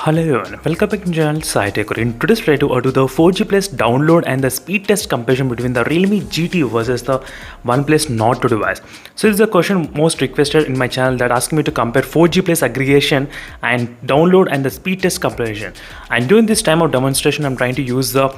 Hello everyone, welcome back to the channel SciTech. In today's video, I'll do the 4G Plus download and the speed test comparison between the Realme GT versus the OnePlus Nord 2 device. So this is a question most requested in my channel that asking me to compare 4G Plus aggregation and download and the speed test comparison. And during this time of demonstration, I'm trying to use the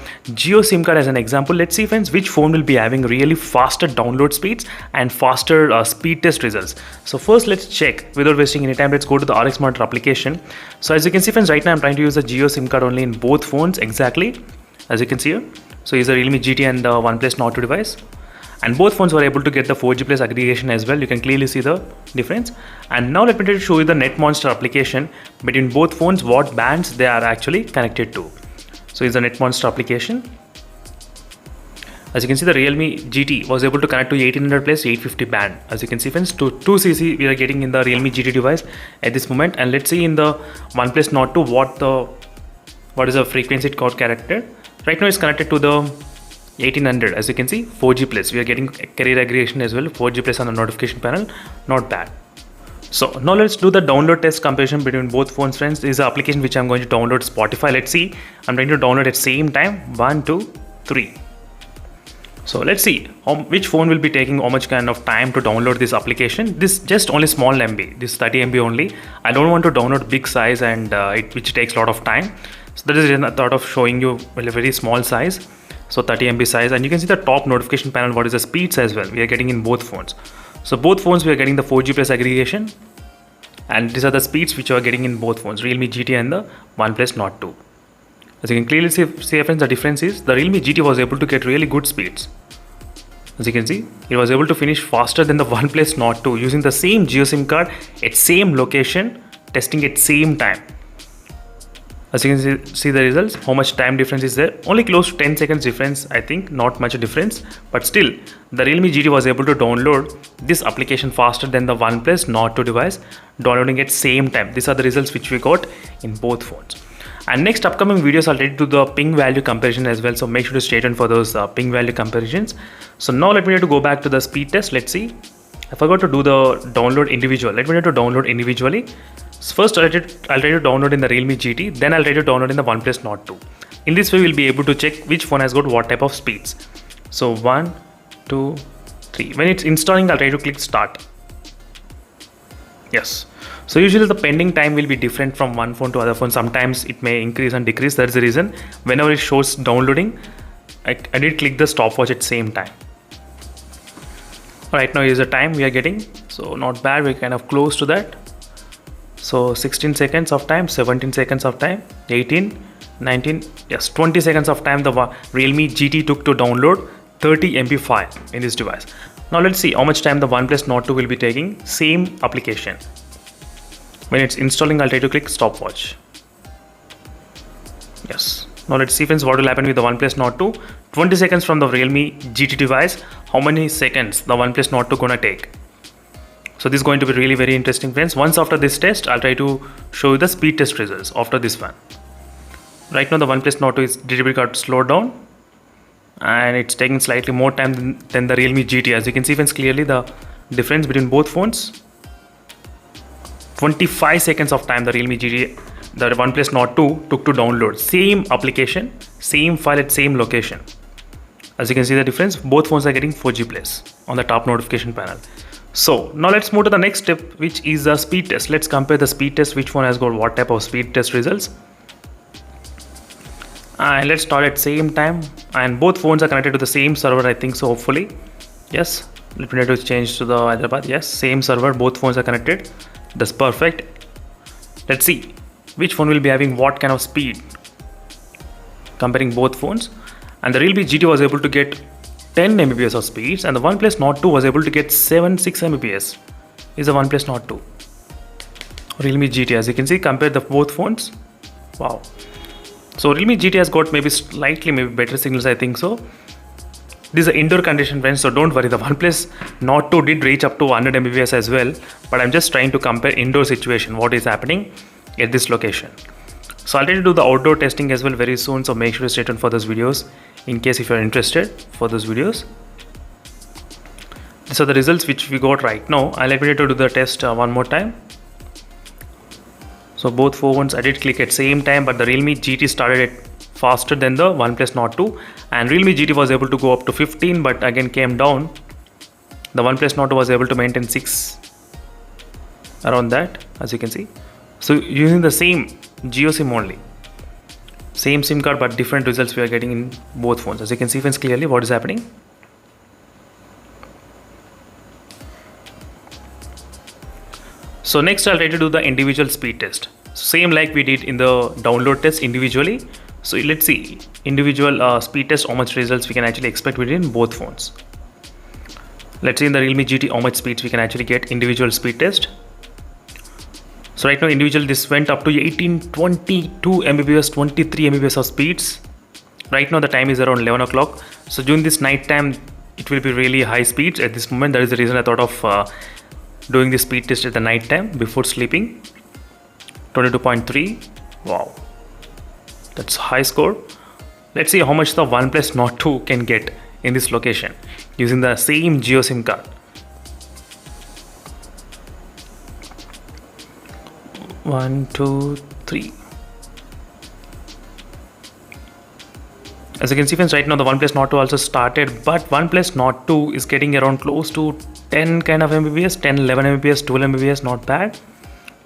Jio SIM card as an example. Let's see friends, which phone will be having really faster download speeds and faster speed test results. So first let's check without wasting any time. Let's go to the RX Monitor application. So as you can see friends, right now I'm trying to use the Jio SIM card only in both phones exactly as you can see here. So here's the Realme GT and the OnePlus Nord 2 device, and both phones were able to get the 4G Plus aggregation as well. You can clearly see the difference. And now let me try to show you the NetMonster application between both phones, what bands they are actually connected to. So here's the NetMonster application. As you can see, the Realme GT was able to connect to 1800 plus 850 band. As you can see friends, to 2cc we are getting in the Realme GT device at this moment. And let's see in the OnePlus Nord 2 what is the frequency code character. Right now it's connected to the 1800. As you can see, 4G plus we are getting carrier aggregation as well, 4G plus on the notification panel, not bad. So now let's do the download test comparison between both phones friends. This is the application which I'm going to download, Spotify. Let's see, I'm trying to download at same time, 1 2 3. So let's see which phone will be taking how much kind of time to download this application. This just only small MB, this 30 MB only. I don't want to download big size and which takes a lot of time. So that is the reason I thought of showing you a very small size. So 30 MB size, and you can see the top notification panel, what is the speeds as well. We are getting in both phones. So both phones we are getting the 4G plus aggregation, and these are the speeds which you are getting in both phones, Realme GT and the OnePlus Nord 2. As you can clearly see friends, the difference is the Realme GT was able to get really good speeds. As you can see, it was able to finish faster than the OnePlus Nord 2 using the same Jio SIM card at same location, testing at same time. As you can see the results, how much time difference is there? Only close to 10 seconds difference, I think, not much difference. But still, the Realme GT was able to download this application faster than the OnePlus Nord 2 device, downloading at same time. These are the results which we got in both phones. And next upcoming videos I'll try to do the ping value comparison as well, so make sure to stay tuned for those ping value comparisons. So now let me try to go back to the speed test. Let's see, I forgot to do the download individual. Let me try to download individually. So first I'll try to download in the Realme GT, then I'll try to download in the OnePlus Nord 2. In this way we'll be able to check which phone has got what type of speeds. So 1 2 3, when it's installing I'll try to click start. Yes. So usually the pending time will be different from one phone to other phone. Sometimes it may increase and decrease. That's the reason whenever it shows downloading, I did click the stopwatch at same time. Right now is the time we are getting. So not bad, we're kind of close to that. So 16 seconds of time, 17 seconds of time, 18, 19, yes, 20 seconds of time the Realme GT took to download 30 MB file in this device. Now let's see how much time the OnePlus Nord 2 will be taking, same application. When it's installing, I'll try to click stopwatch. Yes. Now let's see friends what will happen with the OnePlus Nord 2. 20 seconds from the Realme GT device. How many seconds the OnePlus Nord 2 gonna take? So this is going to be really very interesting friends. Once after this test, I'll try to show you the speed test results after this one. Right now the OnePlus Nord 2 is little bit got slowed down, and it's taking slightly more time than the Realme GT. As you can see friends, clearly the difference between both phones. 25 seconds of time the Realme GT, the OnePlus Nord 2 took to download same application, same file at same location. As you can see the difference, both phones are getting 4G plus on the top notification panel. So now let's move to the next step, which is the speed test. Let's compare the speed test, which phone has got what type of speed test results. And let's start at same time, and both phones are connected to the same server, I think so, hopefully. Yes, let me try to change to the Hyderabad. Yes, same server, both phones are connected. That's perfect. Let's see which phone will be having what kind of speed, comparing both phones. And the Realme GT was able to get 10 Mbps of speeds, and the OnePlus Nord 2 was able to get 6 Mbps. Is the OnePlus Nord 2. Realme GT, as you can see, compare the both phones. Wow. So Realme GT has got maybe better signals, I think so. This is an indoor condition friends, so don't worry. The OnePlus Nord 2 did reach up to 100 Mbps as well, but I'm just trying to compare indoor situation, what is happening at this location. So I'll try to do the outdoor testing as well very soon, so make sure to stay tuned for those videos in case if you're interested for those videos. These are the results which we got right now. I'll let me to do the test one more time. So both phones I did click at same time, but the Realme GT started it faster than the OnePlus Nord 2, and Realme GT was able to go up to 15 but again came down. The OnePlus Nord 2 was able to maintain 6, around that, as you can see. So using the same Jio SIM only, same SIM card but different results we are getting in both phones. As you can see friends clearly what is happening. So next I'll try to do the individual speed test. Same like we did in the download test individually. So let's see individual speed test, how much results we can actually expect within both phones. Let's see in the Realme GT how much speeds we can actually get individual speed test. So right now individual this went up to 18, 22 Mbps, 23 Mbps of speeds. Right now the time is around 11 o'clock. So during this night time it will be really high speeds at this moment. That is the reason I thought of doing the speed test at the night time before sleeping. 22.3. Wow, that's high score. Let's see how much the OnePlus Nord 2 can get in this location using the same Jio SIM card. 1, 2, 3. As you can see friends, right now the OnePlus Nord 2 also started, but OnePlus Nord 2 is getting around close to 10 kind of Mbps, 10, 11 Mbps, 12 Mbps, not bad.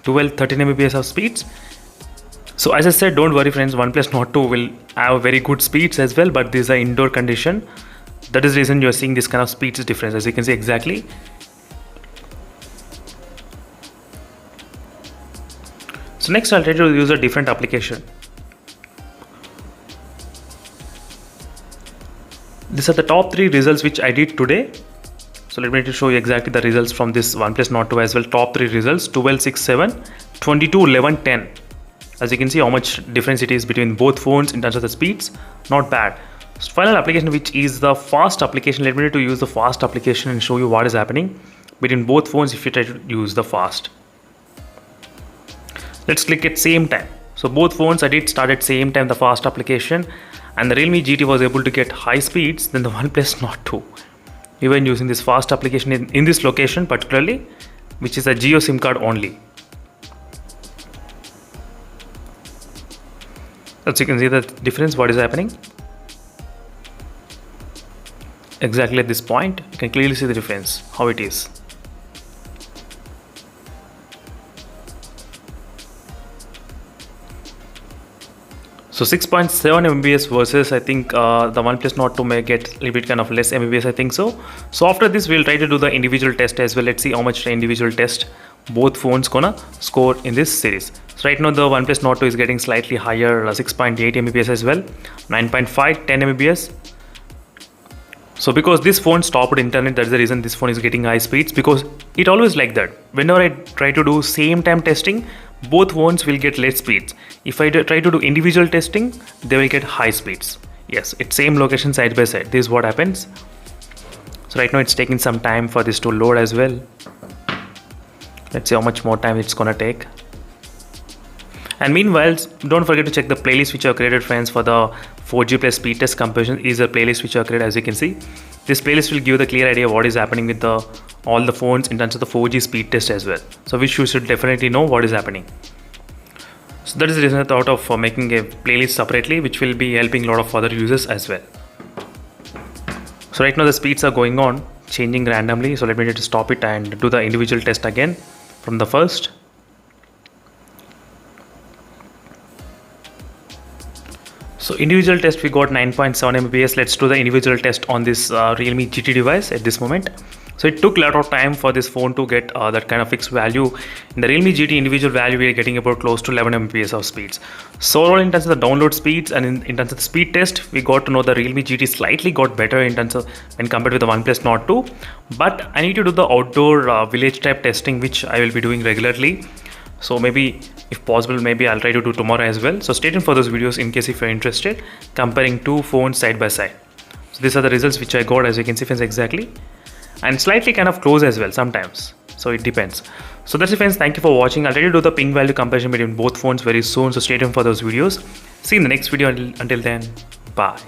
12, 13 Mbps of speeds. So as I said, don't worry friends, OnePlus Nord 2 will have very good speeds as well, but this is an indoor condition. That is the reason you are seeing this kind of speeds difference, as you can see exactly. So next I'll try to use a different application. These are the top 3 results which I did today. So let me show you exactly the results from this OnePlus Nord 2 as well. Top 3 results: 12, 6, 7, 22, 11, 10. As you can see how much difference it is between both phones in terms of the speeds. Not bad. So final application, which is the fast application. Let me use the fast application and show you what is happening between both phones if you try to use the fast. Let's click at same time. So both phones I did start at same time the fast application, and the Realme GT was able to get high speeds than the OnePlus Nord 2. Even using this fast application in this location particularly, which is a Jio SIM card only. As you can see the difference, what is happening. Exactly at this point, you can clearly see the difference, how it is. So 6.7 Mbps versus I think the OnePlus Nord 2 may get a little bit kind of less Mbps, I think so. So after this we'll try to do the individual test as well. Let's see how much the individual test both phones gonna score in this series. So right now the OnePlus Nord 2 is getting slightly higher, 6.8 Mbps as well, 9.5, 10 Mbps. So because this phone stopped internet, that's the reason this phone is getting high speeds, because it always like that. Whenever I try to do same time testing, both phones will get less speeds. If I try to do individual testing, they will get high speeds. Yes, it's same location side by side. This is what happens. So right now it's taking some time for this to load as well. Let's see how much more time it's gonna take. And meanwhile, don't forget to check the playlist which I have created friends for the 4G plus speed test comparison. Is a playlist which I have created, as you can see. This playlist will give you the clear idea of what is happening with all the phones in terms of the 4G speed test as well. So which you should definitely know what is happening. So that is the reason I thought of making a playlist separately, which will be helping a lot of other users as well. So right now the speeds are going on, changing randomly. So let me just stop it and do the individual test again from the first. So individual test we got 9.7 Mbps. Let's do the individual test on this Realme GT device at this moment. So it took a lot of time for this phone to get that kind of fixed value. In the Realme GT individual value, we are getting about close to 11 Mbps of speeds. So overall in terms of the download speeds and in terms of the speed test, we got to know the Realme GT slightly got better in terms of when compared with the OnePlus Nord 2. But I need to do the outdoor village type testing, which I will be doing regularly. So maybe if possible, maybe I'll try to do tomorrow as well. So stay tuned for those videos in case if you're interested, comparing two phones side by side. So these are the results which I got, as you can see friends, exactly. And slightly kind of close as well sometimes. So it depends. So that's it friends, thank you for watching. I'll try to do the ping value comparison between both phones very soon. So stay tuned for those videos. See you in the next video. Until then, bye.